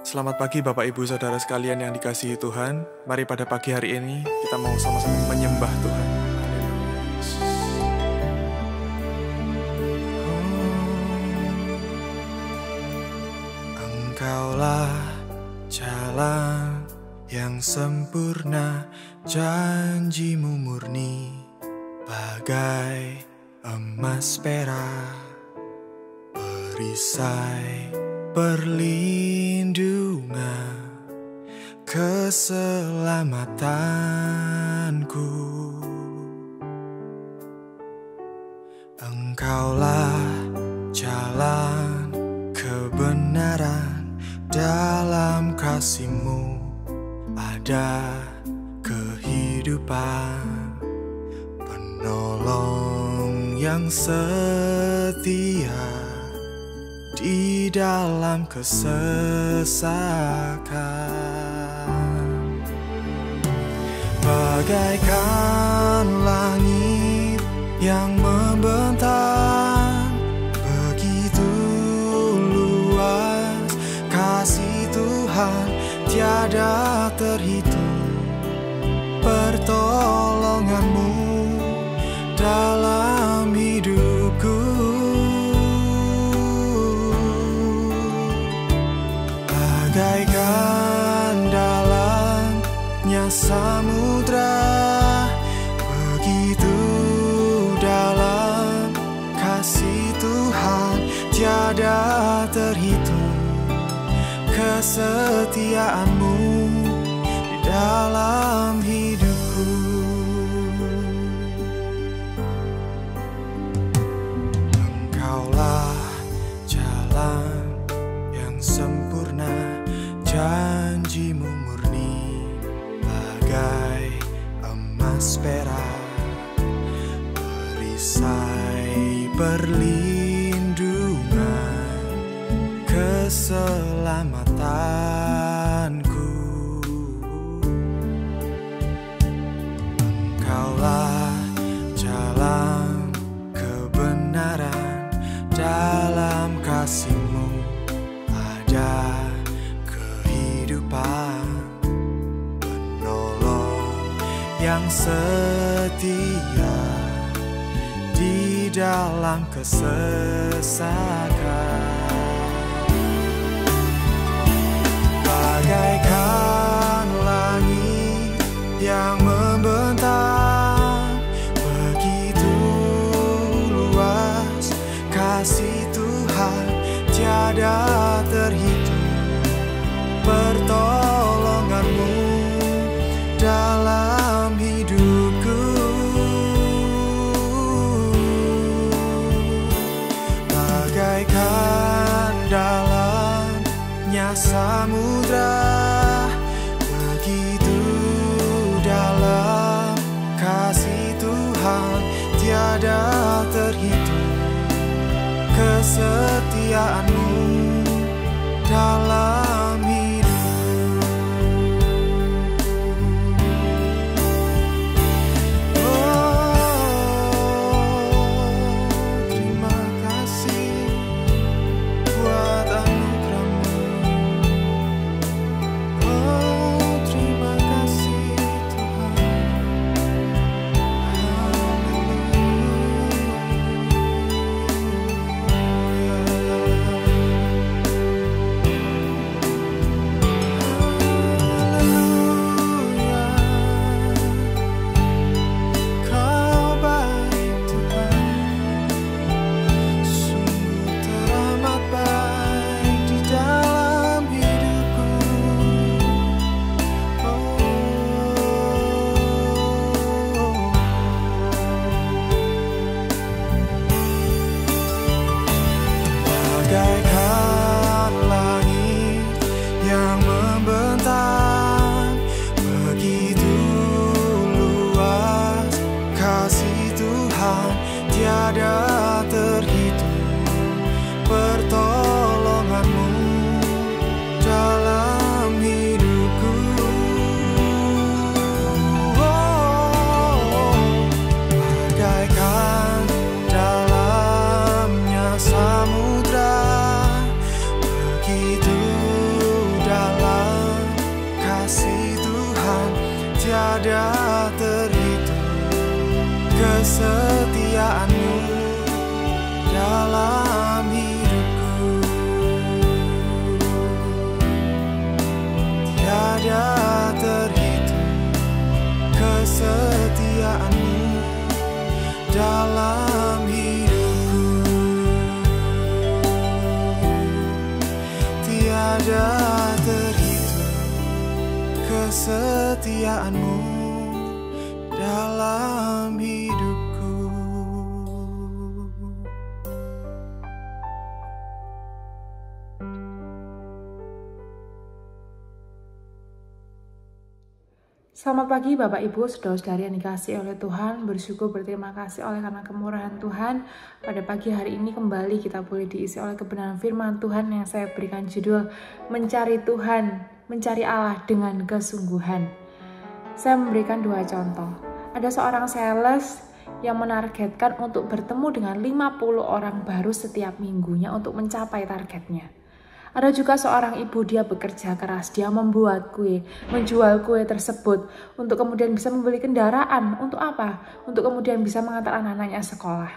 Selamat pagi Bapak Ibu Saudara sekalian yang dikasihi Tuhan. Mari pada pagi hari ini kita mau sama-sama menyembah Tuhan. Engkaulah jalan yang sempurna, janjimu murni, bagai emas perak, perisai perlindungan, keselamatanku. Engkaulah jalan kebenaran, dalam kasih-Mu ada kehidupan, penolong yang setia di dalam kesesakan. Bagaikan langit yang membentang, begitu luas kasih Tuhan, tiada terhitung. Pertolongan-Mu dalam hidupku, bagaikan dalamnya samudra, begitu dalam kasih Tuhan, tiada terhitung. Kesetiaan-Mu di dalam hidupku. Engkaulah jalan yang sempurna, janji-Mu murni, bagai emas perak, perisai perlindungan, keselamatanku. Engkaulah jalan kebenaran, dalam kasih-Mu ada kehidupan, penolong yang setia di dalam kesesakan. Bagaikan langit yang membentang, begitu luas kasih Tuhan, tiada terhitung. Pertolongan-Mu dalam hidupku, bagaikan dalamnya samudra, begitu dalam kasih Tuhan, tiada terhitung. Kesetiaan-Mu dalam hidup. Oh, terima kasih buat anugerah-Mu. Oh, terima kasih Tuhan. Haleluya. ada terhitung kesetiaanmu dalam hidupku. Selamat pagi Bapak Ibu, saudara-saudari yang dikasihi oleh Tuhan. Bersyukur berterima kasih oleh karena kemurahan Tuhan. Pada pagi hari ini kembali kita boleh diisi oleh kebenaran firman Tuhan yang saya berikan judul Mencari Tuhan, Mencari Allah dengan Kesungguhan. Saya memberikan 2 contoh. Ada seorang sales yang menargetkan untuk bertemu dengan 50 orang baru setiap minggunya untuk mencapai targetnya. Ada juga seorang ibu, dia bekerja keras, dia membuat kue, menjual kue tersebut untuk kemudian bisa membeli kendaraan. Untuk apa? Untuk kemudian bisa mengantar anak-anaknya sekolah.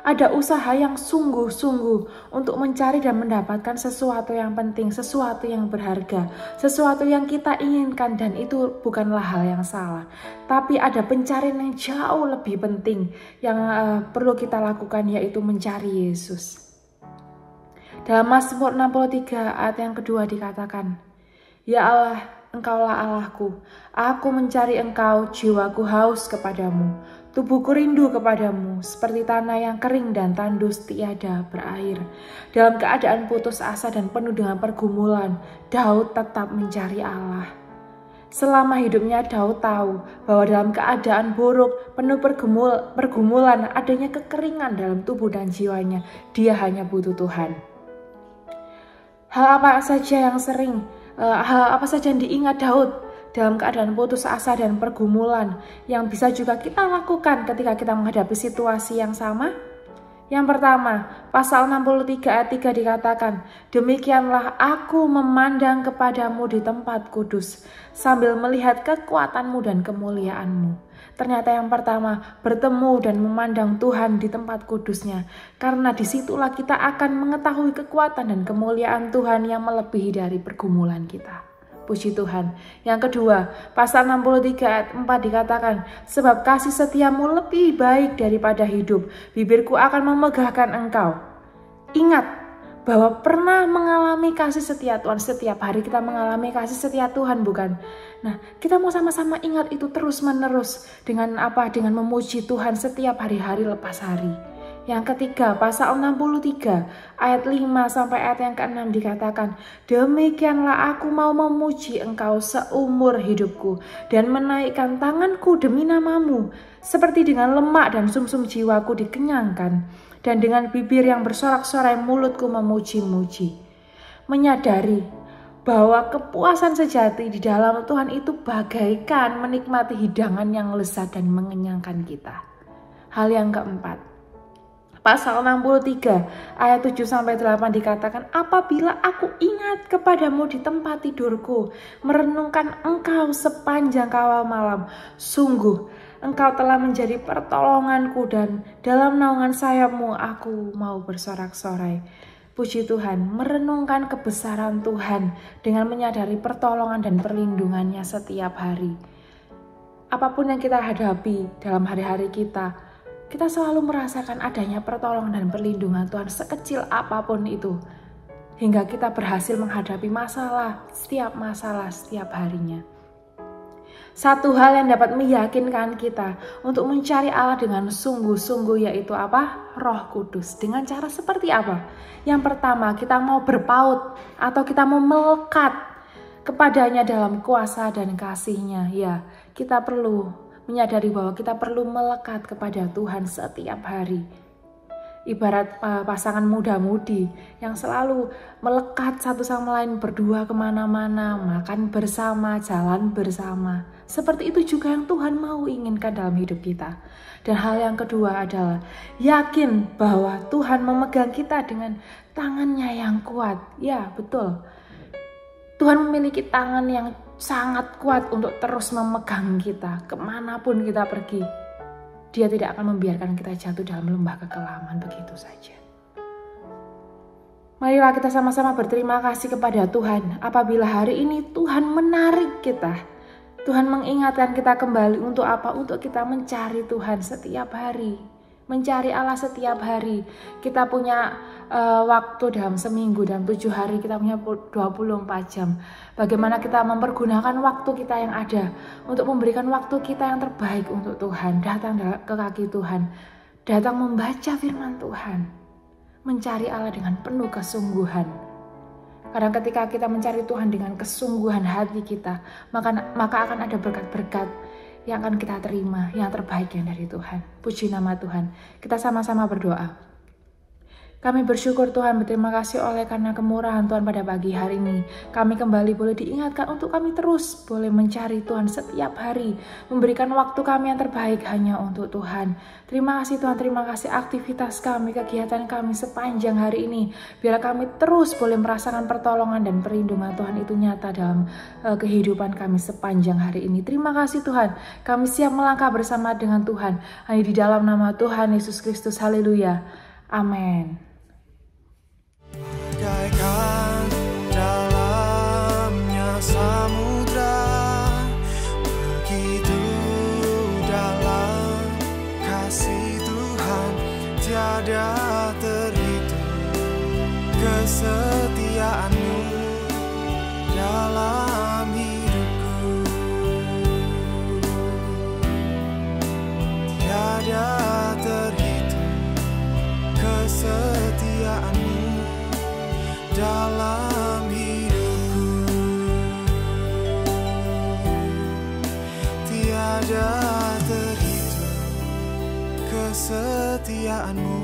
Ada usaha yang sungguh-sungguh untuk mencari dan mendapatkan sesuatu yang penting, sesuatu yang berharga, sesuatu yang kita inginkan, dan itu bukanlah hal yang salah. Tapi ada pencarian yang jauh lebih penting yang perlu kita lakukan, yaitu mencari Yesus. Dalam Mazmur 63 ayat yang kedua dikatakan, Ya Allah, Engkaulah Allahku, aku mencari Engkau, jiwaku haus kepadamu, tubuhku rindu kepadamu, seperti tanah yang kering dan tandus tiada berair. Dalam keadaan putus asa dan penuh dengan pergumulan, Daud tetap mencari Allah. Selama hidupnya Daud tahu bahwa dalam keadaan buruk, penuh pergumulan, adanya kekeringan dalam tubuh dan jiwanya, dia hanya butuh Tuhan. Hal apa saja yang diingat Daud dalam keadaan putus asa dan pergumulan yang bisa juga kita lakukan ketika kita menghadapi situasi yang sama? Yang pertama, pasal 63 ayat 3 dikatakan, Demikianlah aku memandang kepadamu di tempat kudus, sambil melihat kekuatanmu dan kemuliaanmu. Ternyata yang pertama, bertemu dan memandang Tuhan di tempat kudusnya. Karena disitulah kita akan mengetahui kekuatan dan kemuliaan Tuhan yang melebihi dari pergumulan kita. Puji Tuhan. Yang kedua, pasal 63 ayat 4 dikatakan, Sebab kasih setiamu lebih baik daripada hidup, bibirku akan memegahkan engkau. Ingat bahwa pernah mengalami kasih setia Tuhan. Setiap hari kita mengalami kasih setia Tuhan, bukan? Nah, kita mau sama-sama ingat itu terus-menerus dengan apa? Dengan memuji Tuhan setiap hari-hari lepas hari. Yang ketiga, pasal 63 ayat 5 sampai ayat yang ke-6 dikatakan, Demikianlah aku mau memuji engkau seumur hidupku dan menaikkan tanganku demi namamu, seperti dengan lemak dan sumsum jiwaku dikenyangkan, dan dengan bibir yang bersorak-sorai mulutku memuji-muji. Menyadari bahwa kepuasan sejati di dalam Tuhan itu bagaikan menikmati hidangan yang lezat dan mengenyangkan kita. Hal yang keempat, pasal 63 ayat 7-8 dikatakan, Apabila aku ingat kepadamu di tempat tidurku, merenungkan engkau sepanjang kawal malam, sungguh engkau telah menjadi pertolonganku dan dalam naungan sayapmu aku mau bersorak-sorai. Puji Tuhan, merenungkan kebesaran Tuhan dengan menyadari pertolongan dan perlindungannya setiap hari. Apapun yang kita hadapi dalam hari-hari kita selalu merasakan adanya pertolongan dan perlindungan Tuhan sekecil apapun itu. Hingga kita berhasil menghadapi masalah setiap harinya. Satu hal yang dapat meyakinkan kita untuk mencari Allah dengan sungguh-sungguh yaitu apa? Roh Kudus. Dengan cara seperti apa? Yang pertama, kita mau berpaut atau kita mau melekat kepadanya dalam kuasa dan kasih-Nya. Ya, kita perlu menyadari bahwa kita perlu melekat kepada Tuhan setiap hari. Ibarat pasangan muda-mudi yang selalu melekat satu sama lain, berdua kemana-mana, makan bersama, jalan bersama. Seperti itu juga yang Tuhan mau inginkan dalam hidup kita. Dan hal yang kedua adalah yakin bahwa Tuhan memegang kita dengan tangan-Nya yang kuat. Ya, betul. Tuhan memiliki tangan yang sangat kuat untuk terus memegang kita kemanapun kita pergi. Dia tidak akan membiarkan kita jatuh dalam lembah kekelaman begitu saja. Marilah kita sama-sama berterima kasih kepada Tuhan apabila hari ini Tuhan menarik kita. Tuhan mengingatkan kita kembali untuk apa? Untuk kita mencari Tuhan setiap hari. mencari Allah setiap hari. Kita punya waktu dalam seminggu, dalam 7 hari kita punya 24 jam. Bagaimana kita mempergunakan waktu kita yang ada untuk memberikan waktu kita yang terbaik untuk Tuhan. Datang ke kaki Tuhan, datang membaca firman Tuhan, mencari Allah dengan penuh kesungguhan. Karena ketika kita mencari Tuhan dengan kesungguhan hati kita, maka akan ada berkat-berkat yang akan kita terima, yang terbaik yang dari Tuhan. Puji nama Tuhan. Kita sama-sama berdoa. Kami bersyukur Tuhan, berterima kasih oleh karena kemurahan Tuhan pada pagi hari ini. Kami kembali boleh diingatkan untuk kami terus boleh mencari Tuhan setiap hari. Memberikan waktu kami yang terbaik hanya untuk Tuhan. Terima kasih Tuhan, terima kasih aktivitas kami, kegiatan kami sepanjang hari ini. Biar kami terus boleh merasakan pertolongan dan perlindungan Tuhan itu nyata dalam kehidupan kami sepanjang hari ini. Terima kasih Tuhan, kami siap melangkah bersama dengan Tuhan. Hanya di dalam nama Tuhan Yesus Kristus, haleluya. Amin. Bagaikan dalamnya samudra, begitu dalam kasih Tuhan, tiada terhitung kesetiaan-Mu dalam hidupku. Tiada terhitung kesetiaan-Mu dalam hidupku. Tiada terhitung kesetiaan-Mu.